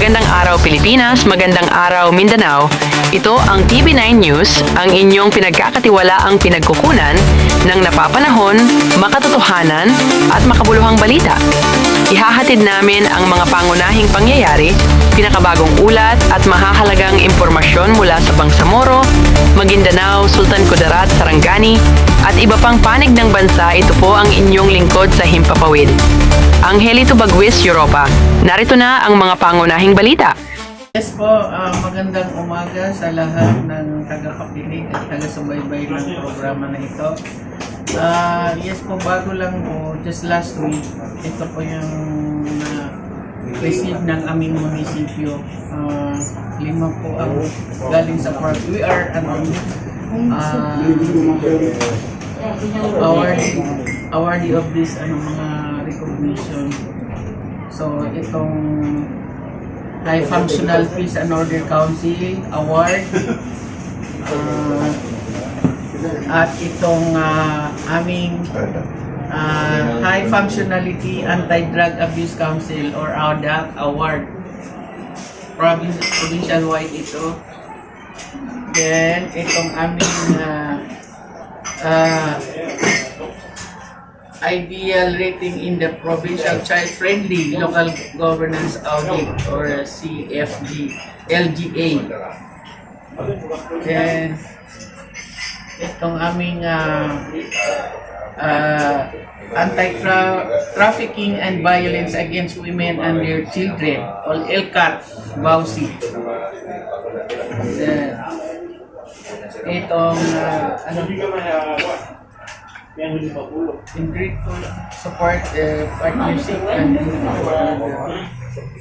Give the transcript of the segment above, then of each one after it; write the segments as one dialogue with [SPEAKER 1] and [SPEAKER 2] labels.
[SPEAKER 1] Magandang araw Pilipinas, magandang araw Mindanao. Ito ang TV9 News, ang inyong pinagkakatiwalaang pinagkukunan ng napapanahon, makatotohanan at makabuluhang balita. Ihahatid namin ang mga pangunahing pangyayari, pinakabagong ulat at mahahalagang impormasyon mula sa Bangsamoro, Maguindanao, Sultan Kudarat, Sarangani at iba pang panig ng bansa. Ito po ang inyong lingkod sa Himpapawid, Angelito Bagwis, Europa. Narito na ang mga pangunahing balita.
[SPEAKER 2] Yes po, magandang umaga sa lahat ng tagapakinig at taga-subaybay ng programa na ito. Yes po, bago lang po, just last week, ito po yung receive ng aming munisipyo. 5 po ang galing sa park. We are awardee of this mga recognition. So itong High Functional Peace and Order Council Award at itong aming High Functionality Anti-Drug Abuse Council or ADAC Award, provincial wide ito. Then itong aming ideal rating in the Provincial Child Friendly Local Governance Audit or CFG LGA. Then itong aming Anti-Trafficking and Violence Against Women and Their Children or LCAT BAUSI. Then itong in grateful support partnership and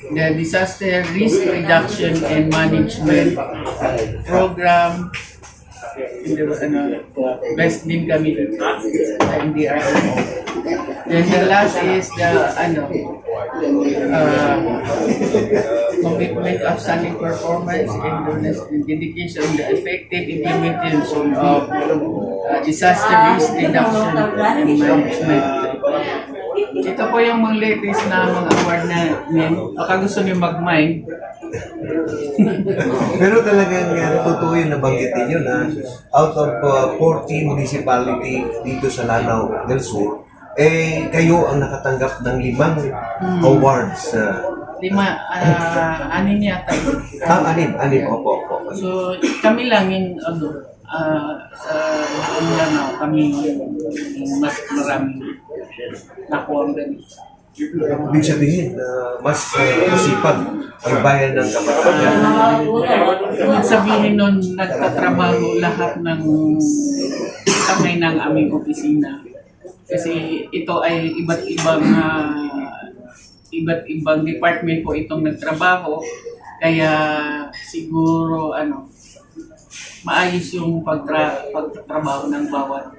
[SPEAKER 2] the disaster risk reduction and management program. Best din kami sa NDRMO. Then the last is the commitment of standing performance and dedication in the effective implementation of disaster risk reduction and management. Ito po yung mga latest na mga award na baka gusto niyo mag-mind.
[SPEAKER 3] Pero talagang totoo yung nabanggitin yun na out of 40 municipality dito sa Lanao del Sur, kayo ang nakatanggap ng 5 awards.
[SPEAKER 2] 6 yata yun.
[SPEAKER 3] Anim, opo.
[SPEAKER 2] So kami lang yung sa Lanao, kami yung mas maraming nakuha ang ganito.
[SPEAKER 3] Ibig sabihin, mas masipag ang bayan ng Kapatagan.
[SPEAKER 2] Ibig sabihin nun, nagtatrabaho lahat ng kamay ng aming opisina. Kasi ito ay iba't ibang department po itong nagtrabaho. Kaya siguro maayos yung pagtatrabaho ng bawat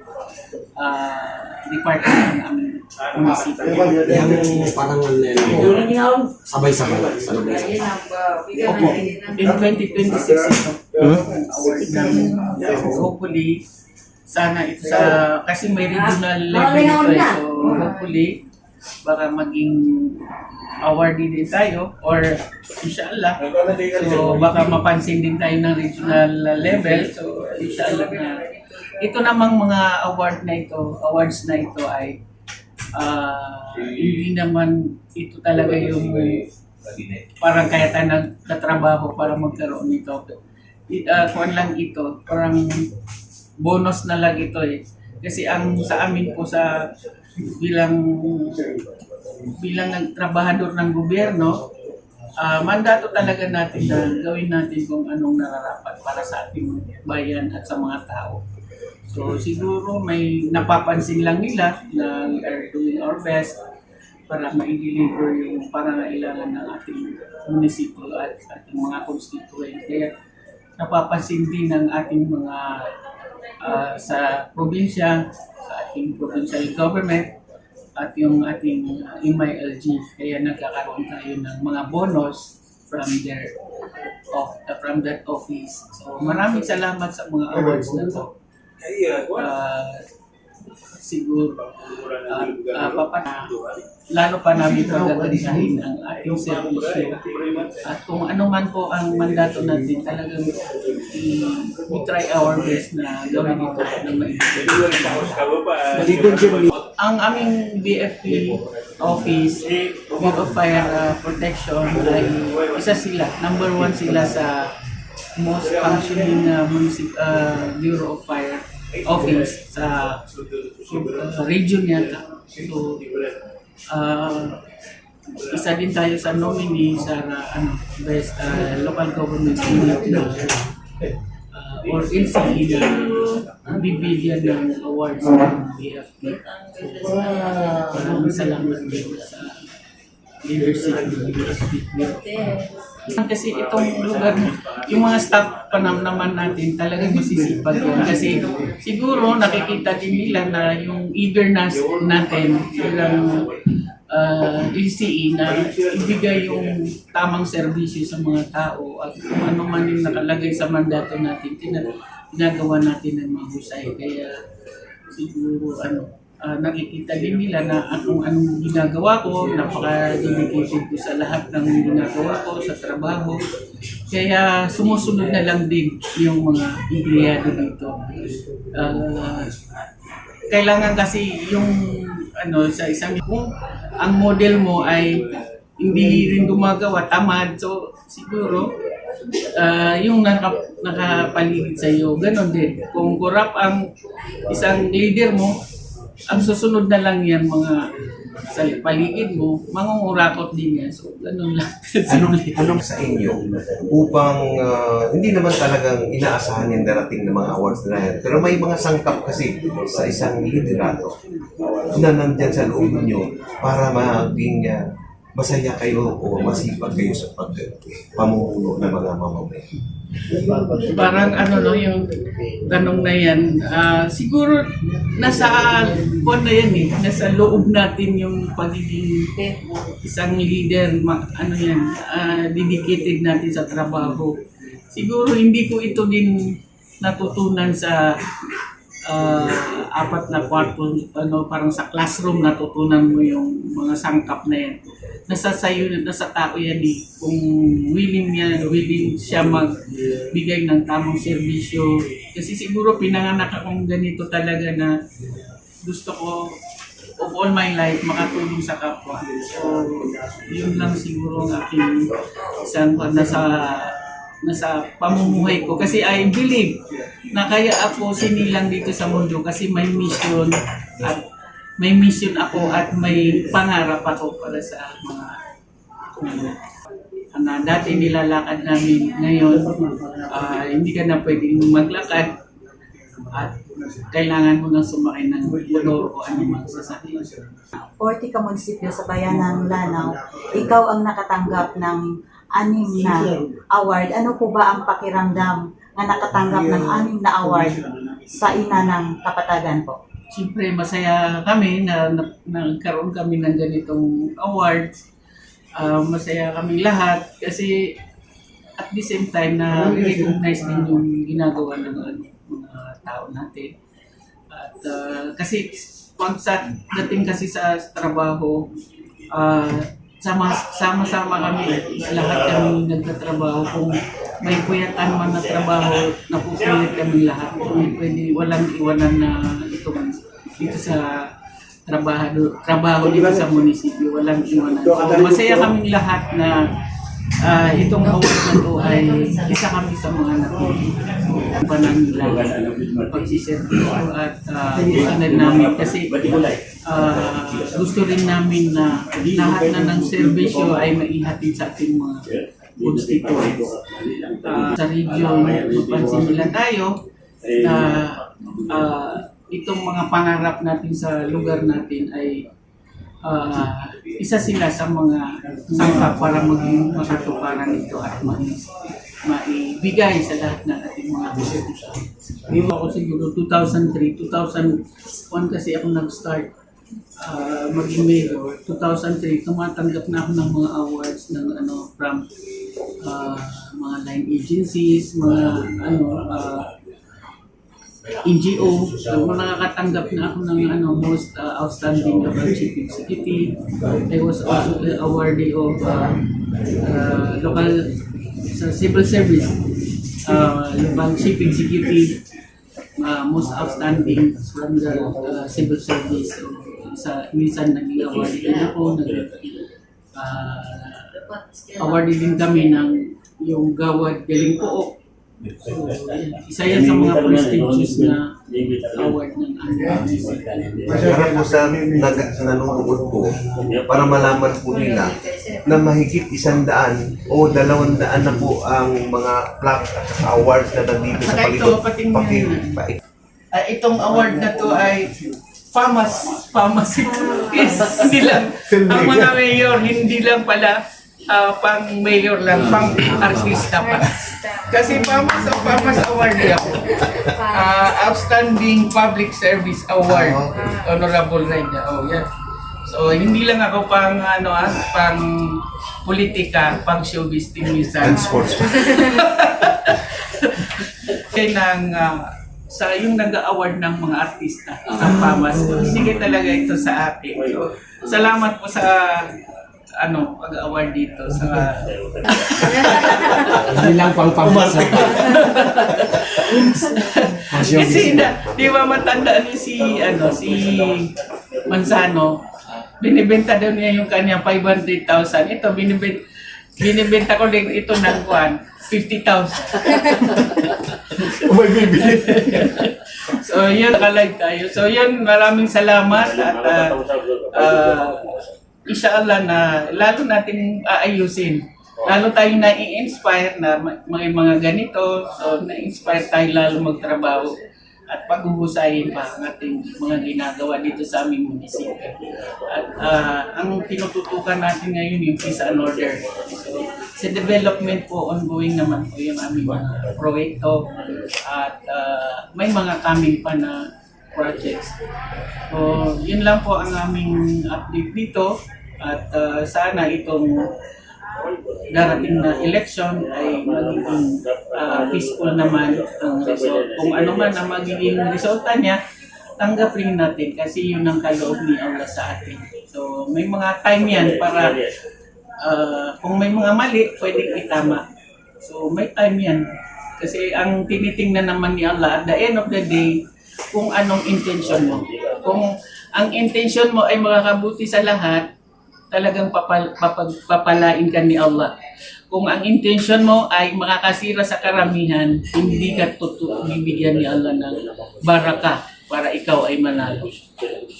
[SPEAKER 2] department ng aming munisipyo.
[SPEAKER 4] Yung parang sabay-sabay sa loob ng
[SPEAKER 2] Opo, in 2026 ito. Hopefully, sana ito kasi may regional level ito so hopefully, baka maging awardee din tayo or inshallah, so baka mapansin din tayo ng regional level, so inshallah na ito namang mga awards na ito ay hindi naman ito talaga yung parang kaya tayo nagtatrabaho para magkaroon nito. Kuwan lang ito, parang bonus na lang ito eh. Kasi sa amin po bilang nagtrabahador ng gobyerno, mandato talaga natin na gawin natin kung anong nararapat para sa ating bayan at sa mga tao. So siguro may napapansin lang nila na we are doing our best para ma-deliver yung pangangailangan ng ating munisipyo at ating mga constituent. Kaya napapansin din ng ating mga sa probinsya, sa ating provincial government at yung ating MILG. Kaya nagkakaroon tayo ng mga bonus from that office. So maraming salamat sa mga awards na to. siguro lalo pa namin pagagandahin ang ating servisyo. At kung ano man po ang mandato natin, talagang we try our best na gawin ito ng maigit. Ang aming BFP office, Bureau of Fire Protection, ay isa sila. Number 1 sila sa most functioning Bureau of Fire office sa region yata. So, isa din tayo sa nominee sa best local government unit na or NCE na bibigyan ng awards ng BFP. Maraming salamat din sa leadership ng BFP. Kasi itong lugar, yung mga staff pa naman natin talagang masisipag yan. Kasi siguro nakikita din nila na yung eagerness natin bilang LCE na ibigay yung tamang serbisyo sa mga tao at kung ano man yung nakalagay sa mandato natin, ginagawa natin ng mahusay. Kaya siguro nakikita din nila na kung anong ginagawa ko, napaka-dedicated ko sa lahat ng ginagawa ko sa trabaho. Kaya sumusunod na lang din yung mga empleyado dito. Kailangan kasi yung sa isang kung ang model mo ay hindi rin gumagawa, tamad, so siguro yung nakapaligid sa iyo, ganon din. Kung corrupt ang isang leader mo, ang susunod na lang yan mga sa paligid mo, mangungurakot din yan. So, ganun lang.
[SPEAKER 3] Anong sa inyo upang hindi naman talagang inaasahan yung darating na mga awards na yan. Pero may mga sangkap kasi sa isang liderato na nandyan sa loob nyo para maging masaya kayo o masipag kayo sa pamumuno ng mga mamamayan.
[SPEAKER 2] Parang yung tanong na yan, siguro nasa na yan nasa loob natin yung pagiging isang leader, dedicated natin sa trabaho. Siguro hindi ko ito din natutunan sa 4 na kwarto, parang sa classroom natutunan mo yung mga sangkap na yan. Nasa tao yan kung willing siya magbigay ng tamang serbisyo. Kasi siguro pinanganak akong ganito talaga na gusto ko of all my life makatulong sa kapwa. So, yun lang siguro ang aking isang nasa pamumuhay ko. Kasi I believe na kaya ako sinilang dito sa mundo kasi may mission ako at may pangarap ako para sa mga dati nilalakad namin. Ngayon, hindi ka na pwedeng maglakad at kailangan mo nang sumakay ng motor o anumang sasakyan.
[SPEAKER 5] 40 ka munisipyo sa bayan ng Lanao, ikaw ang nakatanggap ng 6 na award. Ano po ba ang pakiramdam na nakatanggap ng 6 na award sa ina ng kapatagan po?
[SPEAKER 2] Siyempre, masaya kami na nagkaroon kami ng ganitong awards. Masaya kami lahat kasi at the same time na recognize din yung ginagawa ng mga tao natin. At kasi dating kasi sa trabaho, sama-sama kami, lahat kami nagtatrabaho. Kung may puyatan man na trabaho, napupulit kami lahat. Kung pwede, walang iwanan na ito man dito sa trabaho dito sa munisipyo, walang iwanan. So, masaya kaming lahat na itong award na ito ay isa kami sa mga nakumpanan nila pagsiservisyo at namin kasi gusto rin namin na lahat na ng serbisyo ay maihatid sa ating mga constituents. Sa region, mapansin nila tayo na itong mga pangarap natin sa lugar natin ay isa sila sa mga sangkap para maging makatuparan ito at maibigay sa lahat ng ating mga constitution. Hindi ako siguro 2003, 2001 kasi ako nag-start maging mayor. 2003, tumatanggap na ako ng mga awards ng from mga line agencies, mga NGO. Nakakatanggap na ako ng most outstanding chief executive. I was also the awardee of local sa civil service, local chief executive, most outstanding from the civil service. So, minsan naging awardee din ako. Awardee din kami ng yung Gawad Galing Pook. So, isa yan sa mga prestigious na award ng
[SPEAKER 3] Para po sa nanonood po, para malaman po nila na mahigit 100 o 200 na po ang mga plaque at awards na nandito sa
[SPEAKER 2] Saka ito,
[SPEAKER 3] palikod.
[SPEAKER 2] pating itong award na to ay famous ito. Yes, hindi lang. Ang mga mayor, hindi lang pala pang mayor lang, pang artista pa. Kasi famous award ako. Outstanding Public Service Award. Honorable Renya. Oh, yeah. So, hindi lang ako pang pang politika, pang showbiz team minsan.
[SPEAKER 3] And sports.
[SPEAKER 2] Kaya nang sa yung nag-award ng mga artista sa PAMAS, sige talaga ito sa akin. So, salamat po sa pag-award dito sa
[SPEAKER 4] Hindi lang pang pamasa.
[SPEAKER 2] kasi di ba matandaan ni si Manzano, binibenta daw niya yung kanya 500,000. Ito binibenta ko din ito ng 50,000.
[SPEAKER 3] May bibili.
[SPEAKER 2] So yun, nakalive tayo. So yun, maraming salamat at inshallah na lalo natin aayusin. Lalo tayo na-i-inspire na may mga ganito. So na-inspire tayo lalo magtrabaho at paghuhusayin pa ang ating mga ginagawa dito sa aming munisipyo. At ang tinututukan natin ngayon yung peace and order. So sa development po, ongoing naman po yung aming mga proyekto at may mga coming pa na projects. So yun lang po ang aming update dito at sana itong darating na election ay magiging peaceful naman ang result. Kung ano man ang magiging resulta niya, tanggapin natin kasi yun ang kaloob ni Allah sa atin. So may mga time yan para kung may mga mali, pwedeng itama. So may time yan. Kasi ang tinitingnan naman ni Allah at the end of the day, kung anong intention mo. Kung ang intention mo ay makakabuti sa lahat, talagang papalain ka ni Allah. Kung ang intention mo ay makakasira sa karamihan, hindi ka bibigyan ni Allah ng baraka para ikaw ay manalo.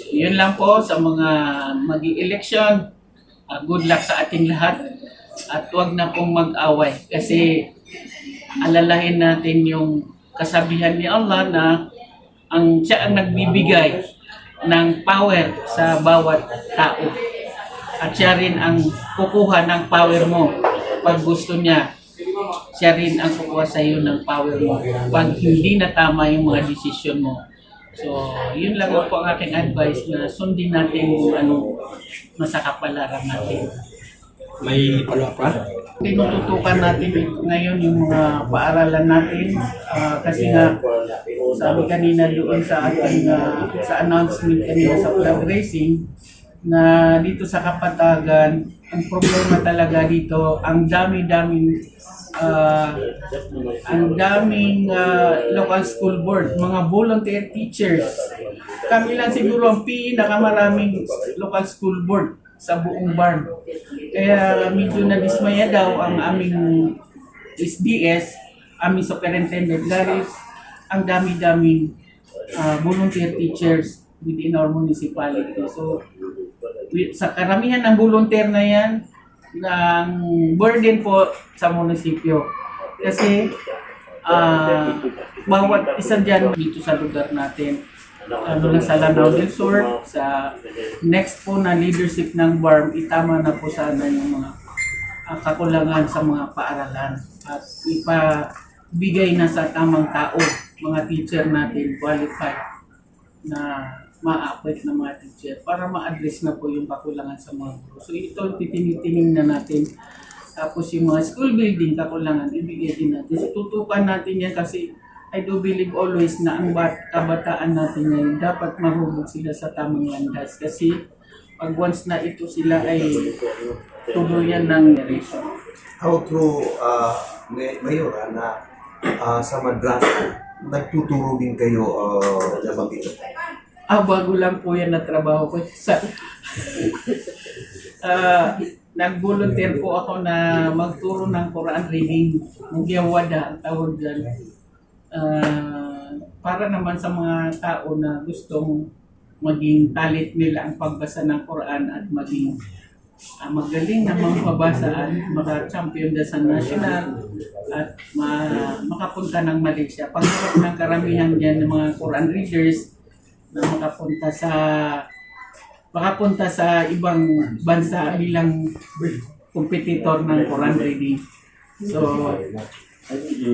[SPEAKER 2] Yun lang po sa mga mag-i-election. Good luck sa ating lahat. At huwag na pong mag-away. Kasi alalahin natin yung kasabihan ni Allah na siya ang nagbibigay ng power sa bawat tao. At siya rin ang kukuha ng power mo pag gusto niya. Siya rin ang kukuha sa iyo ng power mo pag hindi na tama yung mga desisyon mo. So, yun lang po ang aking advice na sundin natin yung nasa kapalaran natin.
[SPEAKER 4] May follow-up pa?
[SPEAKER 2] Tinututukan natin ngayon yung mga paaralan natin kasi nga sabi kanina doon sa ating sa announcement kanina sa flag raising na dito sa Kapatagan, ang problema talaga dito, ang daming local school board, mga volunteer teachers. Kami lang siguro ang pinakamaraming local school board sa buong barn. Kaya medyo nadismaya daw ang aming SDS, aming superintendent Laris, ang dami-daming volunteer teachers within our municipality. So, sa karamihan ng volunteer na yan, ng burden po sa munisipyo. Kasi bawat isa dyan dito sa lugar natin, sa Lanao del Sur, sa next po na leadership ng BARM, itama na po sana yung mga kakulangan sa mga paaralan at ipabigay na sa tamang tao, mga teacher natin qualified na ma-appoint na mga teacher para ma-address na po yung kakulangan sa mga guro. So ito, titinitingin na natin. Tapos yung mga school building kakulangan, ibigay din natin. So tutukan natin yan kasi I do believe always na ang kabataan natin ngayon dapat mahubog sila sa tamang landas kasi pag once na ito sila ay tuluyan ng narration.
[SPEAKER 3] How true, Mayor, na sa madrasa, nagtuturo din kayo nabanggit ito?
[SPEAKER 2] Bago lang po yan na trabaho ko. Nag-volunteer po ako na magturo ng Quran reading, Mugyawada ang tawag dyan. Para naman sa mga tao na gustong maging talent nila ang pagbasa ng Quran at maging magaling na magbabasaan, maka-champion na sa national at makapunta ng Malaysia. Pangarap ng karamihan dyan ng mga Quran readers na makapunta sa ibang bansa bilang competitor ng Quran reading. So,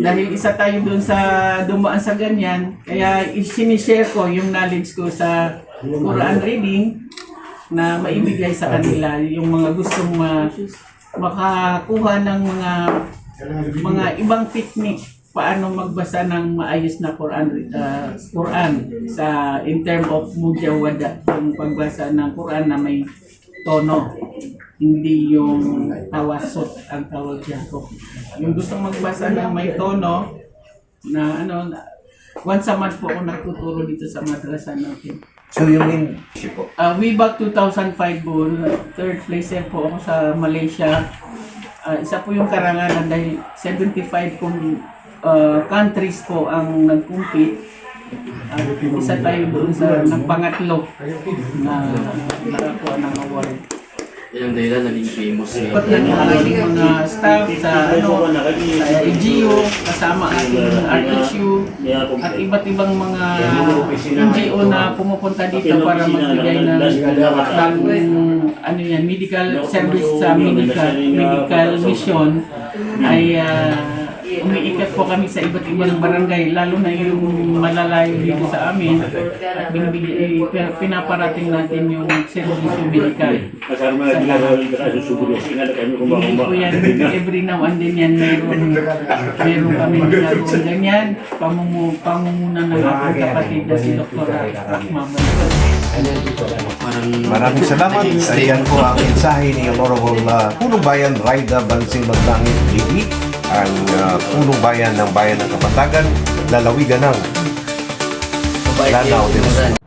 [SPEAKER 2] dahil isa tayo dun sa dumaan sa ganyan, kaya sinishare ko yung knowledge ko sa Quran reading na maibigay sa kanila, yung mga gustong makakuha ng mga ibang technique paano magbasa ng maayos na Quran sa in term of mujawada, yung pagbasa ng Quran na may tono, hindi yung tawasot ang tawag dito. Yung gustong magbasa ng may tono na once a month po ako nagtuturo dito sa madrasa natin.
[SPEAKER 3] So you mean, po?
[SPEAKER 2] Way back 2005 po, third place po ako sa Malaysia. Isa po yung karangalan dahil 75 pong countries po ang nag-compete. Isa tayo doon sa nagpangatlo na nakakuha ng award.
[SPEAKER 4] Yan ang dahilan naging famous si
[SPEAKER 2] Dapat na yung mga staff sa sa LGU, kasama ating RHU, at iba't ibang mga NGO na pumupunta dito para magbigay ng medical service sa medical mission ay umiikat po kami sa iba't ibang barangay, lalo na yung malalayo dito sa amin, at pinaparating natin yung serbisyo medical. Hindi po yan, every now and then yan, meron kami nagawang ganyan, pamumuna ng aking kapatid na si Dr. Rahma.
[SPEAKER 3] Maraming salamat. Ayan po ang mensahe ni Honorable Punong Bayan Raida Bansing Maglangit GD, ang Punong Bayan ng Bayan ng Kapatagan, lalawigan ng Lanao del Sur.